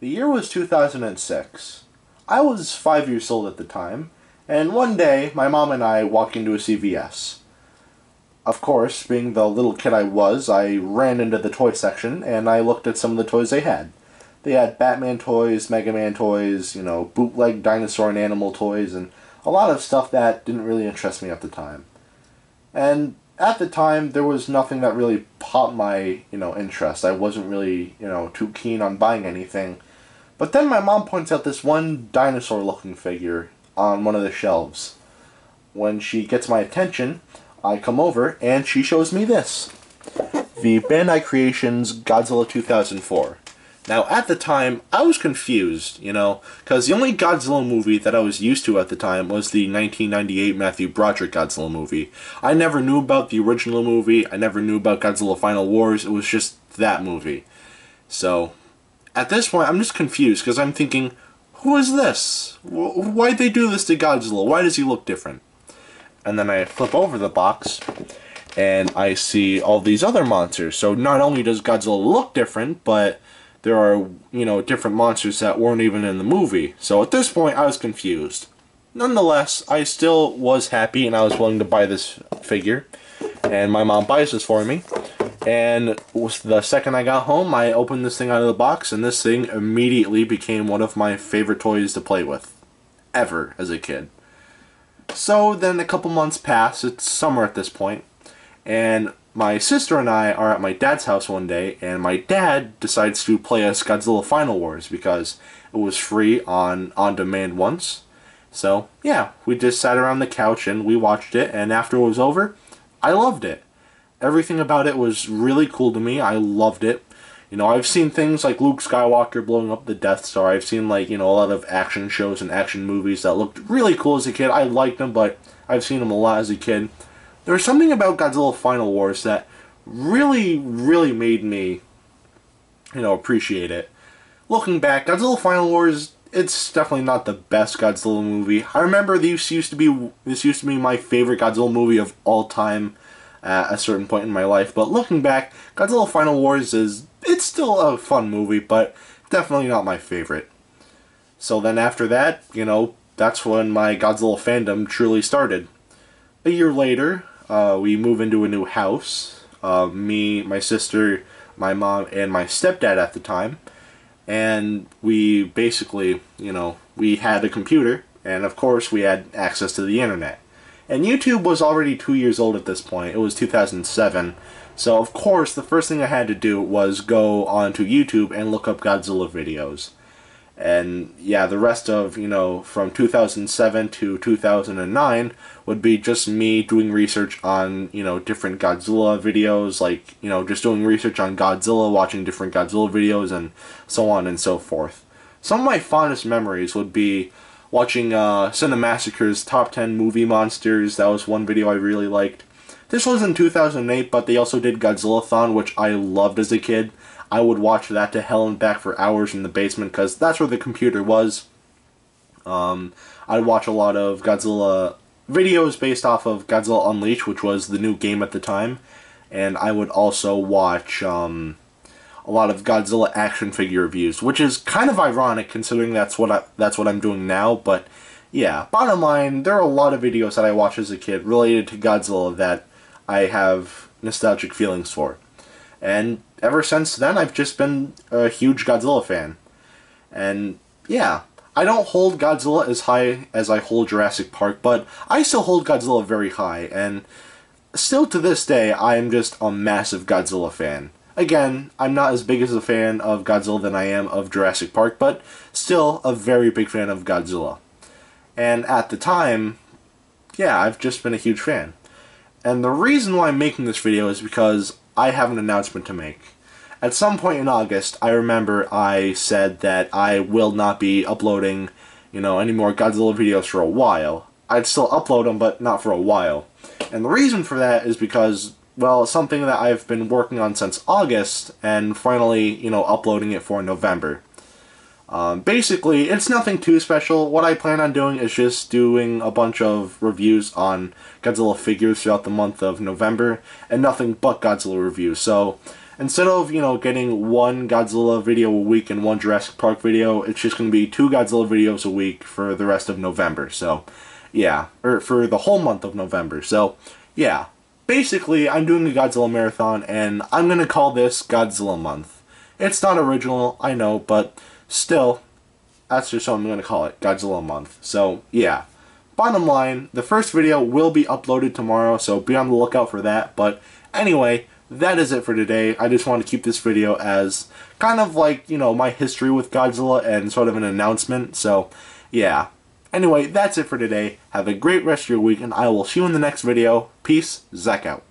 The year was 2006. I was 5 years old at the time, and one day my mom and I walked into a CVS. Of course, being the little kid I was, I ran into the toy section and I looked at some of the toys they had. They had Batman toys, Mega Man toys, bootleg dinosaur and animal toys, and a lot of stuff that didn't really interest me at the time. And at the time, there was nothing that really popped my, interest. I wasn't really, too keen on buying anything. But then my mom points out this one dinosaur-looking figure on one of the shelves. When she gets my attention, I come over and she shows me this. The Bandai Creations Godzilla 2004. Now, at the time, I was confused, because the only Godzilla movie that I was used to at the time was the 1998 Matthew Broderick Godzilla movie. I never knew about the original movie. I never knew about Godzilla Final Wars. It was just that movie. So, at this point, I'm just confused, because I'm thinking, who is this? Why'd they do this to Godzilla? Why does he look different? And then I flip over the box, and I see all these other monsters. So not only does Godzilla look different, but there are, different monsters that weren't even in the movie. So at this point, I was confused. Nonetheless, I still was happy, and I was willing to buy this figure. And my mom buys this for me. And the second I got home, I opened this thing out of the box, and this thing immediately became one of my favorite toys to play with. Ever, as a kid. So then a couple months pass, it's summer at this point, and my sister and I are at my dad's house one day, and my dad decides to play us Godzilla Final Wars because it was free on demand once. So yeah, we just sat around the couch and we watched it, and after it was over, I loved it. Everything about it was really cool to me. I loved it. I've seen things like Luke Skywalker blowing up the Death Star. I've seen, a lot of action shows and action movies that looked really cool as a kid. I liked them, but I've seen them a lot as a kid. There was something about Godzilla Final Wars that really, really made me, appreciate it. Looking back, Godzilla Final Wars, it's definitely not the best Godzilla movie. I remember this used to be my favorite Godzilla movie of all time at a certain point in my life. But looking back, Godzilla Final Wars it's still a fun movie, but definitely not my favorite. So then after that, that's when my Godzilla fandom truly started. A year later, we move into a new house. Me, my sister, my mom, and my stepdad at the time. And we basically, we had a computer, and of course we had access to the internet. And YouTube was already 2 years old at this point. It was 2007. So, of course, the first thing I had to do was go onto YouTube and look up Godzilla videos. And, yeah, the rest of, from 2007 to 2009 would be just me doing research on, different Godzilla videos, just doing research on Godzilla, watching different Godzilla videos, and so on and so forth. Some of my fondest memories would be watching Cinemassacre's Top 10 Movie Monsters. That was one video I really liked. This was in 2008, but they also did Godzilla-thon, which I loved as a kid. I would watch that to hell and back for hours in the basement, because that's where the computer was. I'd watch a lot of Godzilla videos based off of Godzilla Unleashed, which was the new game at the time. And I would also watch a lot of Godzilla action figure reviews, which is kind of ironic considering that's what I'm doing now. But yeah, bottom line, there are a lot of videos that I watched as a kid related to Godzilla that I have nostalgic feelings for. And ever since then, I've just been a huge Godzilla fan. And yeah, I don't hold Godzilla as high as I hold Jurassic Park, but I still hold Godzilla very high, and still to this day, I am just a massive Godzilla fan. Again, I'm not as big as a fan of Godzilla than I am of Jurassic Park, but still a very big fan of Godzilla. And at the time, yeah, I've just been a huge fan. And the reason why I'm making this video is because I have an announcement to make. At some point in August, I remember I said that I will not be uploading, any more Godzilla videos for a while. I'd still upload them, but not for a while. And the reason for that is because, well, it's something that I've been working on since August, and finally, uploading it for November. Basically, it's nothing too special. What I plan on doing is just doing a bunch of reviews on Godzilla figures throughout the month of November, and nothing but Godzilla reviews. So, instead of, getting one Godzilla video a week and one Jurassic Park video, it's just going to be 2 Godzilla videos a week for the rest of November. So, yeah, or for the whole month of November. So, yeah, basically, I'm doing a Godzilla marathon, and I'm going to call this Godzilla Month. It's not original, I know, but still, that's just what I'm going to call it, Godzilla Month. So, yeah. Bottom line, the first video will be uploaded tomorrow, so be on the lookout for that. But anyway, that is it for today. I just want to keep this video as kind of like, my history with Godzilla and sort of an announcement. So, yeah. Anyway, that's it for today. Have a great rest of your week, and I will see you in the next video. Peace, Zach out.